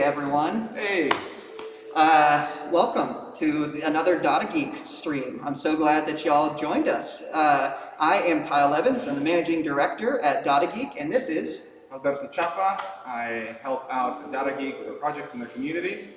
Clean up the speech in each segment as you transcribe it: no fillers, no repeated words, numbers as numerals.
everyone. Hey. Welcome to another dadageek stream. I'm so glad that y'all joined us. I am Kyle Evans. I'm the managing director at dadageek, and this is Untitled Chapter. I help out dadageek with their projects in their community.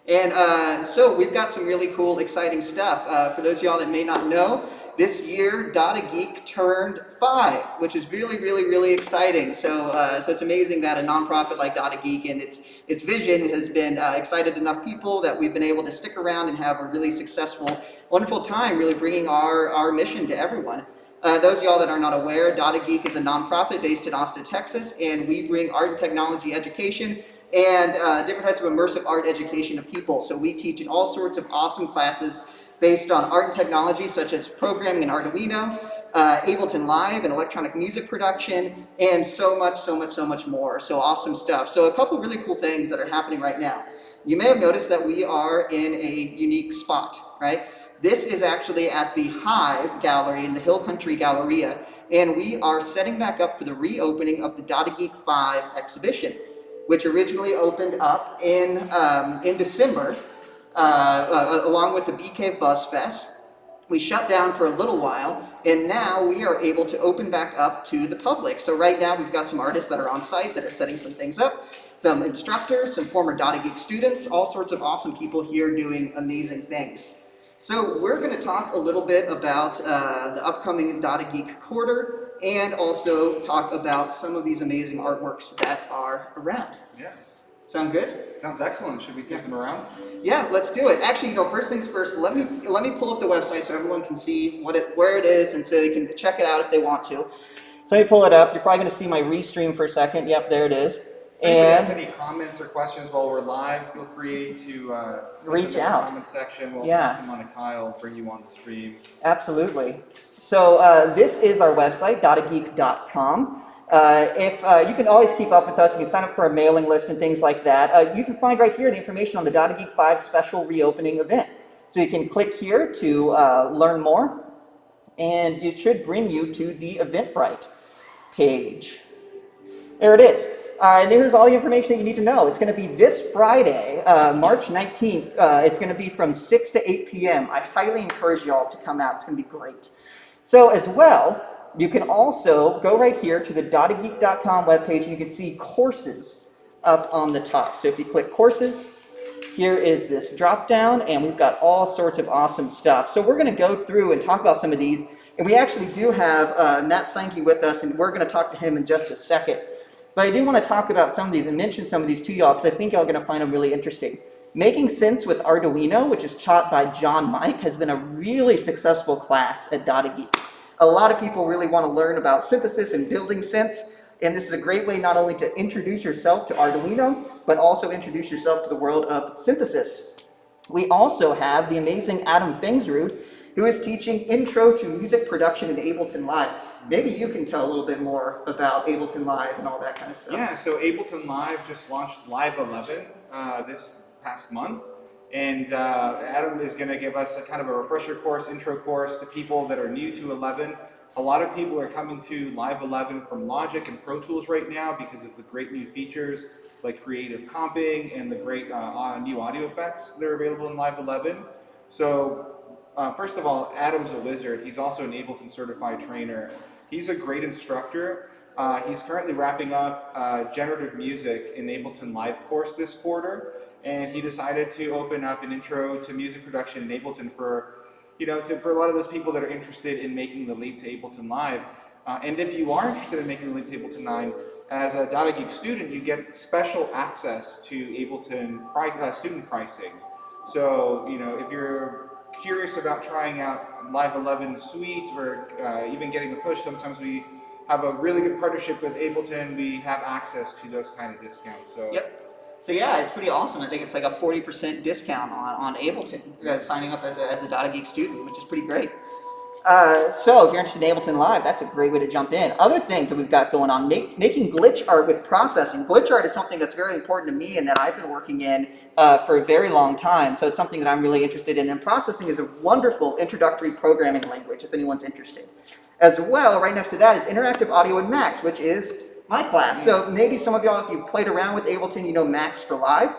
And so we've got some really cool, exciting stuff. For those of y'all that may not know, this year dadageek turned 5, which is really exciting. So it's amazing that a nonprofit like dadageek and its vision has been excited enough people that we've been able to stick around and have a really successful, wonderful time really bringing our mission to everyone. Those of y'all that are not aware, dadageek is a nonprofit based in Austin, Texas, and we bring art and technology education and different types of immersive art education to people. So we teach in all sorts of awesome classes based on art and technology, such as programming in Arduino, Ableton Live and electronic music production, and so much more. So awesome stuff. So a couple really cool things that are happening right now. You may have noticed that we are in a unique spot, right? This is actually at the Hive Gallery in the Hill Country Galleria, and we are setting back up for the reopening of the dadageek 5 exhibition, which originally opened up in December, along with the Bee Cave Buzz Fest. We shut down for a little while, and now we are able to open back up to the public. So right now we've got some artists that are on site that are setting some things up, some instructors, some former dadageek students, all sorts of awesome people here doing amazing things. So we're going to talk a little bit about the upcoming dadageek quarter, and also talk about some of these amazing artworks that are around. Yeah. Sound good? Sounds excellent. Should we take them around? Yeah, let's do it. Actually, first things first, let me pull up the website so everyone can see where it is, and so they can check it out if they want to. So let me pull it up. You're probably going to see my restream for a second. Yep, there it is. If anybody has any comments or questions while we're live, feel free to reach out. In the comment section. We'll yeah. pass them on to Kyle, bring you on the stream. Absolutely. So this is our website, dadageek.com. If you can always keep up with us, you can sign up for a mailing list and things like that. You can find right here the information on the dadageek 5 special reopening event. So you can click here to learn more, and it should bring you to the Eventbrite page. There it is. And here's all the information that you need to know. It's going to be this Friday, March 19th. It's going to be from 6 to 8 p.m. I highly encourage y'all to come out. It's going to be great. So as well, you can also go right here to the dadageek.com webpage, and you can see courses up on the top. So if you click courses, here is this drop down, and we've got all sorts of awesome stuff. So we're going to go through and talk about some of these. And we actually do have Matt Steinke with us, and we're going to talk to him in just a second. But I do want to talk about some of these and mention some of these to y'all, because I think y'all are going to find them really interesting. Making Sense with Arduino, which is taught by John Mike, has been a really successful class at dadageek. A lot of people really want to learn about synthesis and building sense, and this is a great way not only to introduce yourself to Arduino, but also introduce yourself to the world of synthesis. We also have the amazing Adam Fengsrud, who is teaching Intro to Music Production in Ableton Live. Maybe you can tell a little bit more about Ableton Live and all that kind of stuff. Yeah, so Ableton Live just launched Live 11 this past month. And Adam is going to give us a kind of a refresher course, intro course to people that are new to 11. A lot of people are coming to Live 11 from Logic and Pro Tools right now because of the great new features like creative comping and the great new audio effects that are available in Live 11. So first of all, Adam's a wizard. He's also an Ableton certified trainer. He's a great instructor. He's currently wrapping up generative music in Ableton Live course this quarter. And he decided to open up an intro to music production in Ableton for, for a lot of those people that are interested in making the leap to Ableton Live. And if you are interested in making the leap to Ableton 9, as a dadageek student, you get special access to Ableton student pricing. So, if you're curious about trying out Live 11 Suite or even getting a push, sometimes we have a really good partnership with Ableton. We have access to those kind of discounts. So. Yep. So yeah, it's pretty awesome. I think it's like a 40% discount on Ableton, signing up as a dadageek student, which is pretty great. So if you're interested in Ableton Live, that's a great way to jump in. Other things that we've got going on, making glitch art with processing. Glitch art is something that's very important to me and that I've been working in for a very long time. So it's something that I'm really interested in. And processing is a wonderful introductory programming language if anyone's interested. As well, right next to that is interactive audio and Max, which is my class. So maybe some of y'all, if you've played around with Ableton, you know Max for Live.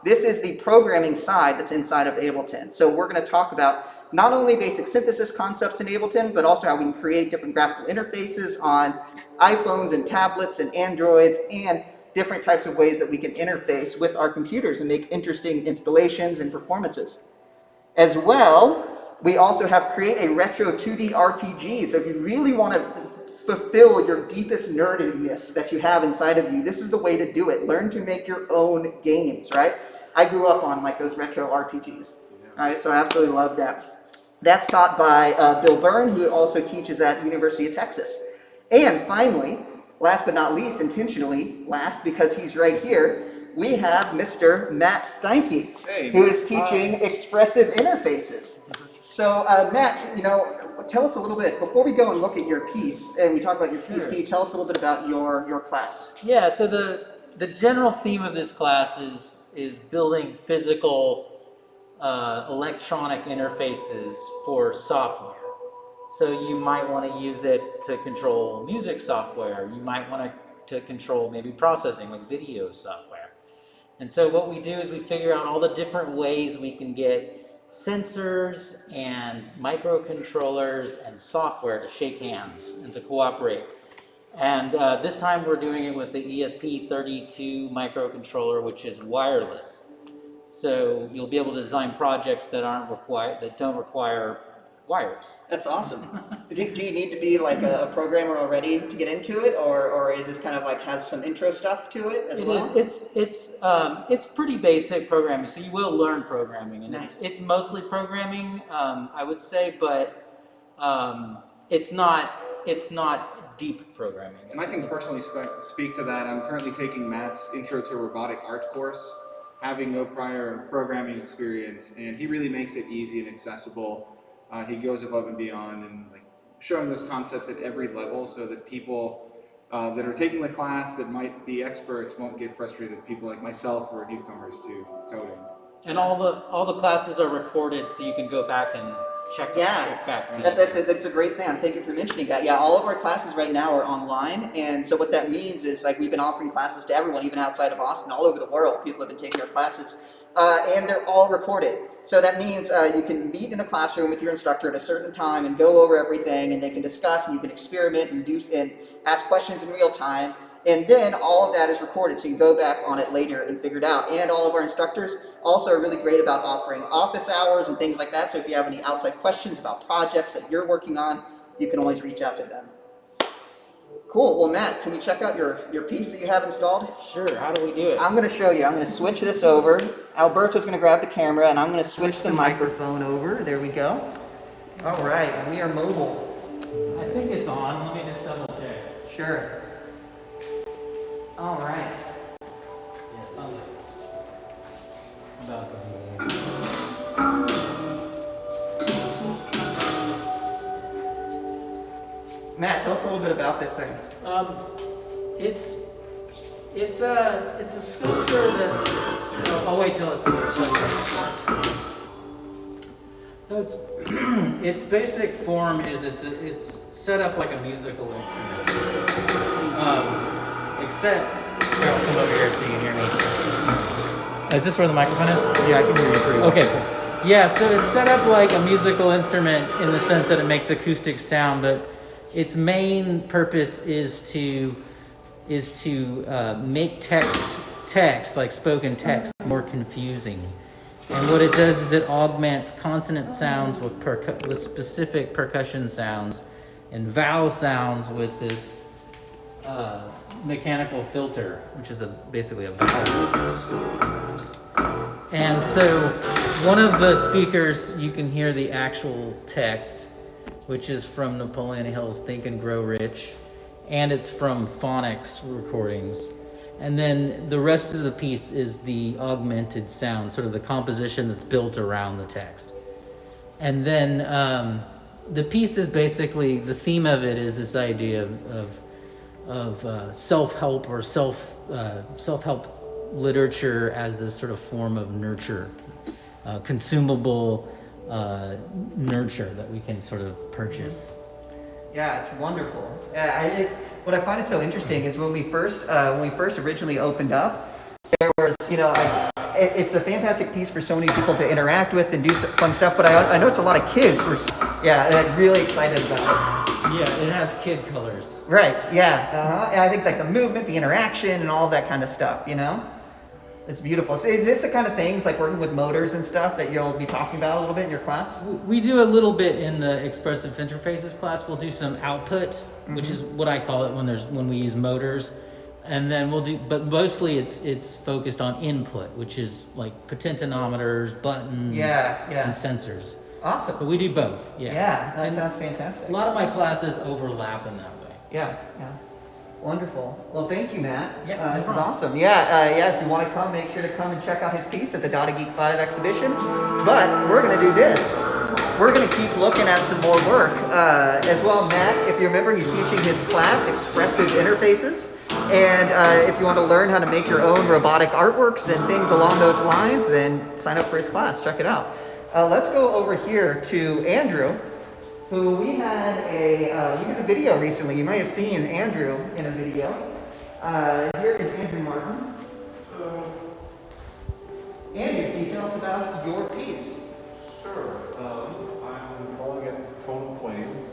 This is the programming side that's inside of Ableton. So we're going to talk about not only basic synthesis concepts in Ableton, but also how we can create different graphical interfaces on iPhones and tablets and Androids, and different types of ways that we can interface with our computers and make interesting installations and performances. As well, we also have create a retro 2D RPG. So if you really want to fulfill your deepest nerdiness that you have inside of you, this is the way to do it. Learn to make your own games, right? I grew up on like those retro RPGs, all right? So I absolutely love that. That's taught by Bill Byrne, who also teaches at University of Texas. And finally, last but not least, intentionally last because he's right here, we have Mr. Matt Steinke, who is teaching expressive interfaces. So Matt, you know, tell us a little bit, before we go and look at your piece, and we talk about your piece, can you tell us a little bit about your class? Yeah, so the general theme of this class is building physical electronic interfaces for software. So you might want to use it to control music software. You might want to control maybe processing, like video software. And so what we do is we figure out all the different ways we can get sensors and microcontrollers and software to shake hands and to cooperate. And this time we're doing it with the ESP32 microcontroller, which is wireless. So you'll be able to design projects that don't require wires. That's awesome. Do you need to be like a programmer already to get into it, or is this kind of like has some intro stuff to it as well? It's pretty basic programming, so you will learn programming, and nice. it's mostly programming, I would say, but it's not deep programming. And I can personally speak to that. I'm currently taking Matt's Intro to Robotic Art course, having no prior programming experience, and he really makes it easy and accessible. He goes above and beyond and like showing those concepts at every level so that people that are taking the class that might be experts won't get frustrated. People like myself who are newcomers to coding. And all the classes are recorded, so you can go back and check back. That's a great thing. Thank you for mentioning that. Yeah, all of our classes right now are online, and so what that means is like we've been offering classes to everyone, even outside of Austin, all over the world. People have been taking our classes, and they're all recorded. So that means you can meet in a classroom with your instructor at a certain time and go over everything, and they can discuss, and you can experiment and ask questions in real time. And then all of that is recorded, so you can go back on it later and figure it out. And all of our instructors also are really great about offering office hours and things like that. So if you have any outside questions about projects that you're working on, you can always reach out to them. Cool. Well, Matt, can you check out your piece that you have installed? Sure. How do we do it? I'm going to show you. I'm going to switch this over. Alberto's going to grab the camera, and I'm going to switch the microphone over. There we go. All right. We are mobile. I think it's on. Let me just double check. Sure. All right. Yeah, it sounds like it's about to be. Matt, tell us a little bit about this thing. It's a sculpture that's. I'll wait till it's. So its basic form is it's set up like a musical instrument. Except, I'll come over here so you can hear me. Is this where the microphone is? Yeah, I can hear you pretty well. Okay, cool. Yeah, so it's set up like a musical instrument in the sense that it makes acoustic sound, but its main purpose is to make text like spoken text more confusing. And what it does is it augments consonant sounds with specific percussion sounds and vowel sounds with this mechanical filter, which is basically a vowel. And so one of the speakers, you can hear the actual text, which is from Napoleon Hill's Think and Grow Rich, and it's from phonics recordings. And then the rest of the piece is the augmented sound, sort of the composition that's built around the text. And then the piece is basically, the theme of it is this idea of self-help or self-help literature as this sort of form of nurture, consumable nurture that we can sort of purchase. Yeah, it's wonderful. Yeah, it's what I find it so interesting is when we first originally opened up, there was, it's a fantastic piece for so many people to interact with and do some fun stuff. But I know it's a lot of kids who are really excited about it. Yeah, it has kid colors. Right. Yeah. And I think like the movement, the interaction, and all that kind of stuff. It's beautiful. So is this the kind of things like working with motors and stuff that you'll be talking about a little bit in your class? We do a little bit in the expressive interfaces class. We'll do some output, which is what I call it when we use motors, and then we'll do. But mostly it's focused on input, which is like potentiometers, buttons, and sensors. Awesome. But we do both. Yeah, that sounds fantastic. A lot of my classes overlap in that way. Yeah. Wonderful. Well, thank you, Matt. Yeah, this is awesome. If you want to come, make sure to come and check out his piece at the dadageek 5 exhibition. But we're going to do this. We're going to keep looking at some more work. As well, Matt, if you remember, he's teaching his class, Expressive Interfaces. And if you want to learn how to make your own robotic artworks and things along those lines, then sign up for his class. Check it out. Let's go over here to Andrew, who we had we did a video recently. You might have seen Andrew in a video. Here is Andrew Martin. Andrew, can you tell us about your piece? Sure. I'm calling it Tonal Planes,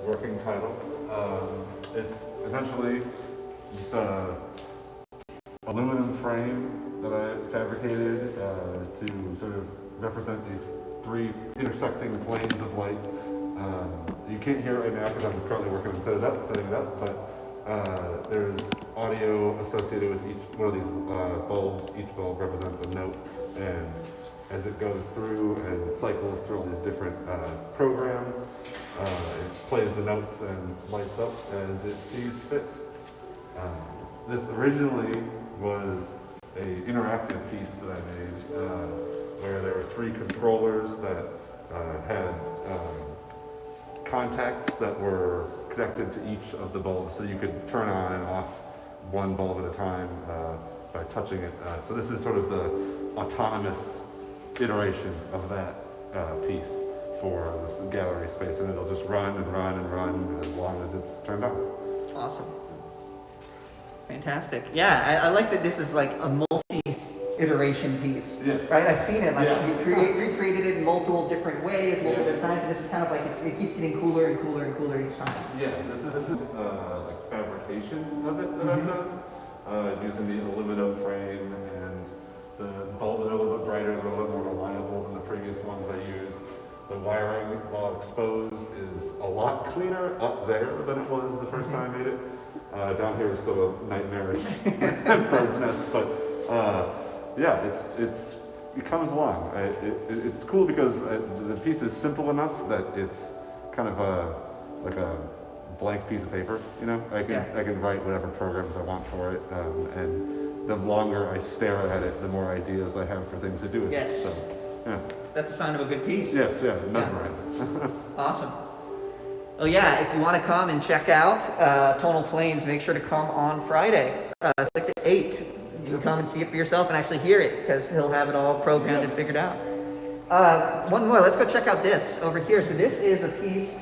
working title. It's essentially just a aluminum frame that I fabricated to sort of represent these three intersecting planes of light. You can't hear it right now because I'm currently working on setting it up, but there's audio associated with each one of these bulbs. Each bulb represents a note, and as it goes through and cycles through all these different programs, it plays the notes and lights up as it sees fit. This originally was an interactive piece that I made, where there were three controllers that had contacts that were connected to each of the bulbs, so you could turn on and off one bulb at a time by touching it. So this is sort of the autonomous iteration of that piece for this gallery space, and it'll just run and run and run as long as it's turned on. Awesome. Fantastic. Yeah, I like that this is like a multi-iteration piece. Yes. Right? I've seen it. Like Yeah. you recreated it in multiple different ways, multiple different times, and this is kind of like it keeps getting cooler and cooler and cooler each time. Yeah, this is like fabrication of it that I've done, using the aluminum frame, and the bulbs are a little bit brighter, they're a little bit more reliable than the previous ones I used. The wiring, while exposed, is a lot cleaner up there than it was the first time I made it. Down here is still a nightmarish bird's nest, but yeah, it comes along. It's cool because the piece is simple enough that it's kind of like a blank piece of paper. I can write whatever programs I want for it, and the longer I stare at it, the more ideas I have for things to do with it. Yes. So, yeah. That's a sign of a good piece. Yes, mesmerizing. Awesome. Well, yeah, if you want to come and check out Tonal Planes, make sure to come on Friday, 6 to 8. You can come and see it for yourself and actually hear it, because he'll have it all programmed and figured out. One more, let's go check out this over here. So this is a piece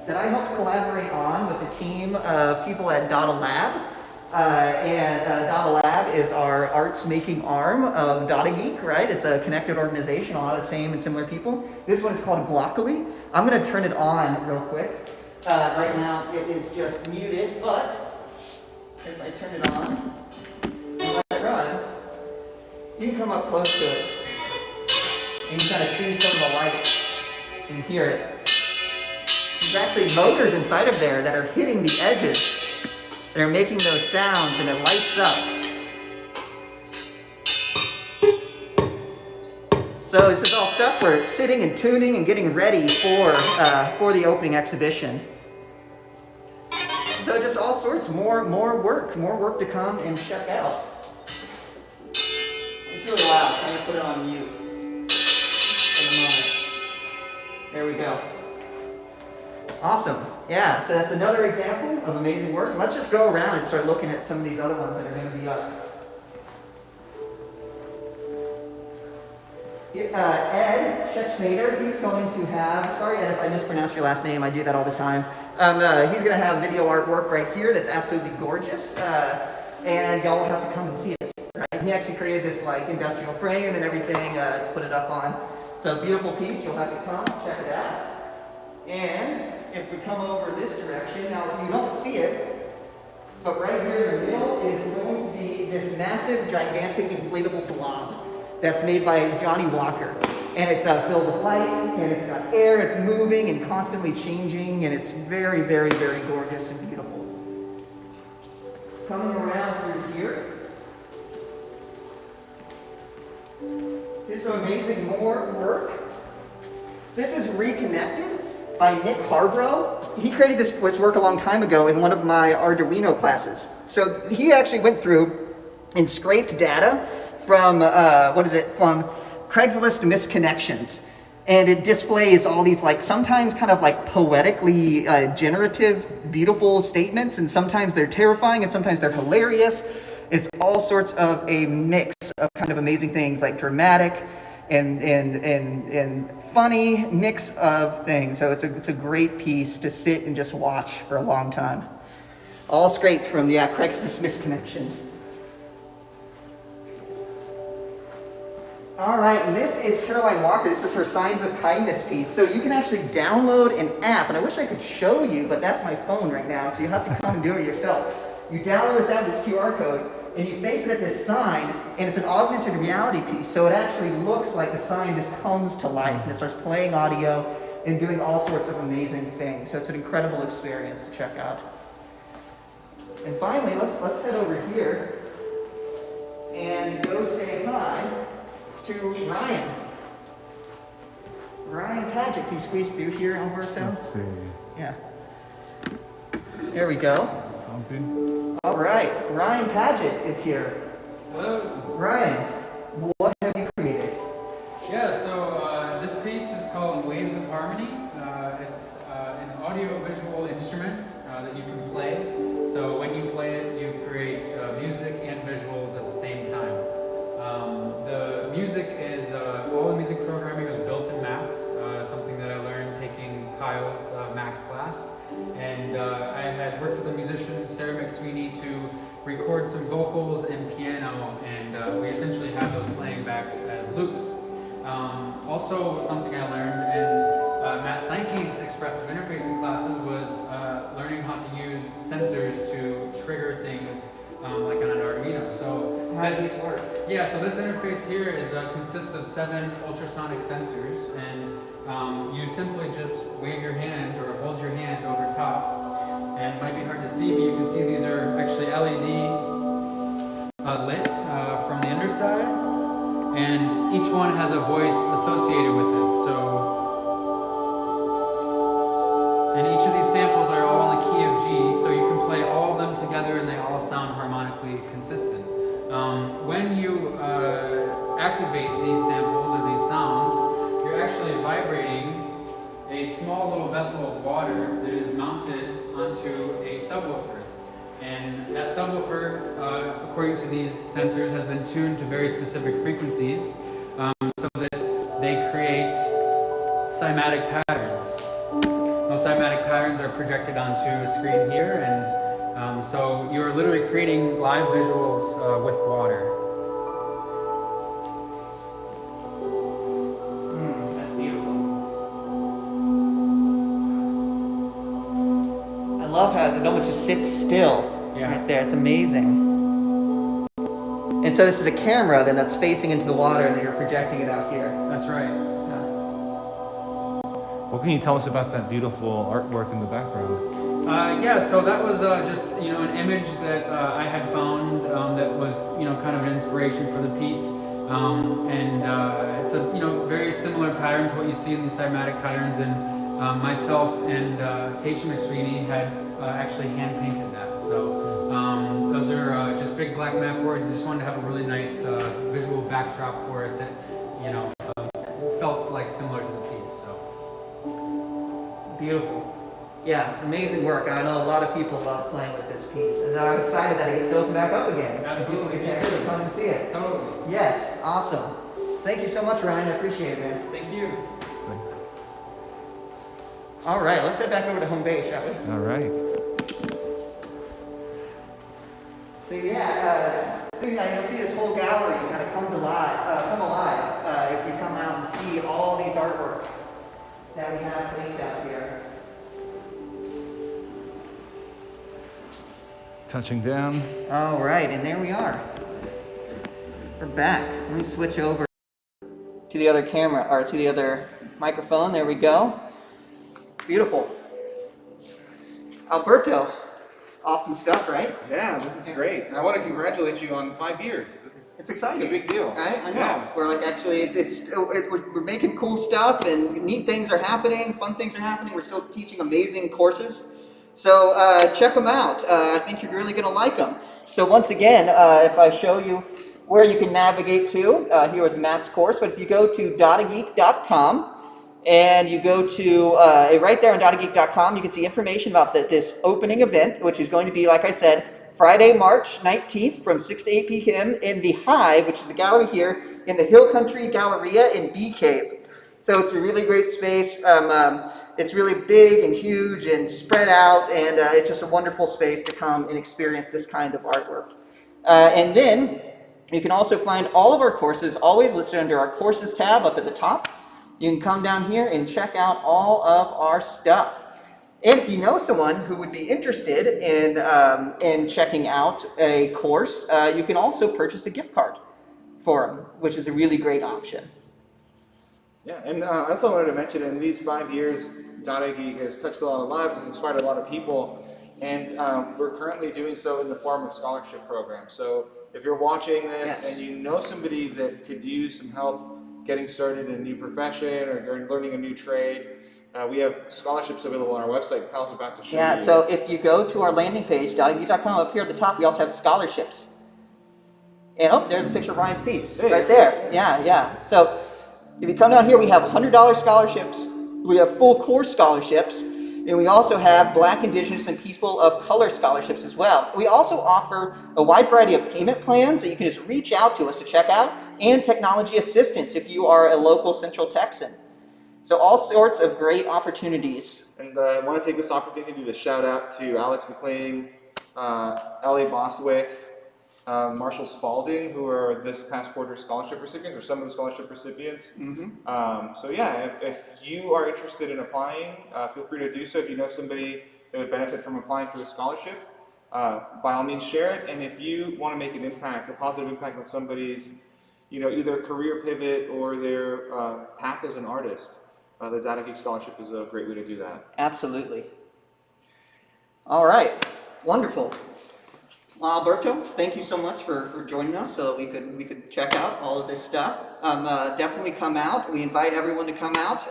that I helped collaborate on with a team of people at Dada Lab. Dada Lab is our arts making arm of dadageek, right? It's a connected organization, a lot of the same and similar people. This one is called Glockally. I'm going to turn it on real quick. Right now it is just muted, but if I turn it on and let it run, you can come up close to it and you kind of see some of the light and hear it. There's actually motors inside of there that are hitting the edges. They're making those sounds and it lights up. So this is all stuff for sitting and tuning and getting ready for the opening exhibition. So just all sorts, more work to come and check out. It's really loud. I'm gonna put it on mute for the moment. There we go. Awesome. Yeah, so that's another example of amazing work. Let's just go around and start looking at some of these other ones that are going to be up. Ed Schechnader, he's going to have, sorry Ed if I mispronounce your last name, I do that all the time. He's going to have video artwork right here that's absolutely gorgeous, and y'all will have to come and see it. Right? He actually created this like industrial frame and everything to put it up on. So beautiful piece, you'll have to come, check it out. And if we come over this direction, now you don't see it, but right here in the middle is going to be this massive, gigantic, inflatable blob that's made by Johnny Walker. And it's filled with light, and it's got air, it's moving and constantly changing, and it's very, very, very gorgeous and beautiful. Coming around through here, here's some amazing more work. So this is Reconnected by Nick Harbrough. He created this work a long time ago in one of my Arduino classes. So he actually went through and scraped data from, from Craigslist misconnections. And it displays all these like, sometimes kind of like poetically generative, beautiful statements, and sometimes they're terrifying and sometimes they're hilarious. It's all sorts of a mix of kind of amazing things like dramatic and funny mix of things. So it's a great piece to sit and just watch for a long time. All scraped from Craigslist misconnections. All right, and this is Caroline Walker. This is her Signs of Kindness piece. So you can actually download an app, and I wish I could show you, but that's my phone right now, so you have to come and do it yourself. You download this app, this QR code, and you face it at this sign, and it's an augmented reality piece, so it actually looks like the sign just comes to life, and it starts playing audio and doing all sorts of amazing things. So it's an incredible experience to check out. And finally, let's head over here and go say hi to Ryan. Ryan Paget, can you squeeze through here, Alberto? Let's see. Yeah. There we go. Okay. All right, Ryan Paget is here. Hello. Ryan, what have you created? Yeah, so this piece is called Waves of Harmony. It's an audio-visual instrument that you can play. So when you play it, you create music and visuals at the same time. The music is, all the music programming was built in Max, something that I learned taking Kyle's Max class. And I had worked with a musician, Sarah McSweeney, to record some vocals and piano, and we essentially had those playing backs as loops. Also, something I learned in Matt Steinke's expressive interfacing classes was learning how to use sensors to trigger things like on an Arduino. So How does this work? Yeah, so this interface here is consists of 7 ultrasonic sensors, and you simply just wave your hand or hold your hand over top, and it might be hard to see, but you can see these are actually LED lit from the underside, and each one has a voice associated with it. And each of these samples are all in the key of G, so you can play all of them together and they all sound harmonically consistent. When you activate these samples or these sounds, you're actually vibrating a small little vessel of water that is mounted onto a subwoofer. And that subwoofer, according to these sensors, has been tuned to very specific frequencies so that they create cymatic patterns. Those cymatic patterns are projected onto a screen here, and so you're literally creating live visuals with water. That's beautiful. I love how it almost just sits still right there. It's amazing. And so this is a camera then that's facing into the water, and then you're projecting it out here. That's right. What can you tell us about that beautiful artwork in the background? Yeah, so that was just an image that I had found that was kind of an inspiration for the piece, and it's a very similar pattern to what you see in the cymatic patterns. And myself and Tasha McSweeney had actually hand painted that. So those are just big black mat boards. I just wanted to have a really nice visual backdrop for it that felt like similar to the piece. So. Beautiful. Yeah, amazing work. I know a lot of people love playing with this piece, and I'm excited that it gets to open back up again. Absolutely. People get to come and see it. Totally. Yes, awesome. Thank you so much, Ryan. I appreciate it, man. Thank you. Thanks. All right, let's head back over to home base, shall we? All right. So yeah, you'll see this whole gallery kind of come alive if you come out and see all these artworks that we have placed out here. Touching down. All right, and there we are. We're back. Let me switch over to the other camera, or to the other microphone. There we go. Beautiful. Alberto, awesome stuff, right? Yeah, this is great. I want to congratulate you on 5 years. It's exciting. It's a big deal. Right? I know. Yeah. We're like actually, we're making cool stuff, and neat things are happening, fun things are happening. We're still teaching amazing courses. So check them out. I think you're really going to like them. So once again, if I show you where you can navigate to, here was Matt's course, but if you go to dadageek.com, and you go to right there on dadageek.com, you can see information about this opening event, which is going to be, like I said, Friday, March 19th from 6 to 8 p.m. in the Hive, which is the gallery here in the Hill Country Galleria in Bee Cave. So it's a really great space. It's really big and huge and spread out, and it's just a wonderful space to come and experience this kind of artwork. And then you can also find all of our courses always listed under our courses tab up at the top. You can come down here and check out all of our stuff. And if you know someone who would be interested in checking out a course, you can also purchase a gift card for them, which is a really great option. Yeah, and I also wanted to mention in these 5 years, dadageek has touched a lot of lives, has inspired a lot of people, and we're currently doing so in the form of scholarship programs. So if you're watching this Yes. and you know somebody that could use some help getting started in a new profession or learning a new trade, we have scholarships available on our website. Kyle's about to show you. Yeah, so if you go to our landing page, dadageek.com, up here at the top, we also have scholarships. And oh, there's a picture of Ryan's piece right there. Yeah. So if you come down here, we have $100 scholarships. We have full course scholarships. And we also have Black, Indigenous, and People of Color scholarships as well. We also offer a wide variety of payment plans that you can just reach out to us to check out, and technology assistance if you are a local Central Texan. So all sorts of great opportunities. And I want to take this opportunity to shout out to Alex McLean, Ellie Bostwick, Marshall Spalding, who are this past quarter's scholarship recipients, or some of the scholarship recipients. So yeah, if you are interested in applying, feel free to do so. If you know somebody that would benefit from applying for the scholarship, by all means share it. And if you want to make an impact, a positive impact on somebody's, either career pivot or their path as an artist, the dadageek scholarship is a great way to do that. Absolutely. All right, wonderful. Alberto, thank you so much for joining us so we could check out all of this stuff. Definitely come out. We invite everyone to come out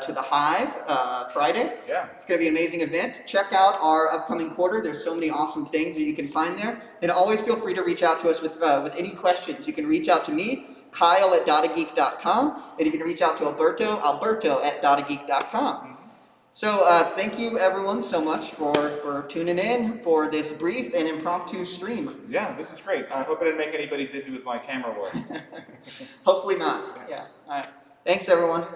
to the Hive Friday. Yeah. It's going to be an amazing event. Check out our upcoming quarter. There's so many awesome things that you can find there. And always feel free to reach out to us with any questions. You can reach out to me, Kyle at dadageek.com, and you can reach out to Alberto at dadageek.com. So thank you everyone so much for tuning in for this brief and impromptu stream. Yeah, this is great. I hope I didn't make anybody dizzy with my camera work. Hopefully not. Yeah. All right. Thanks everyone.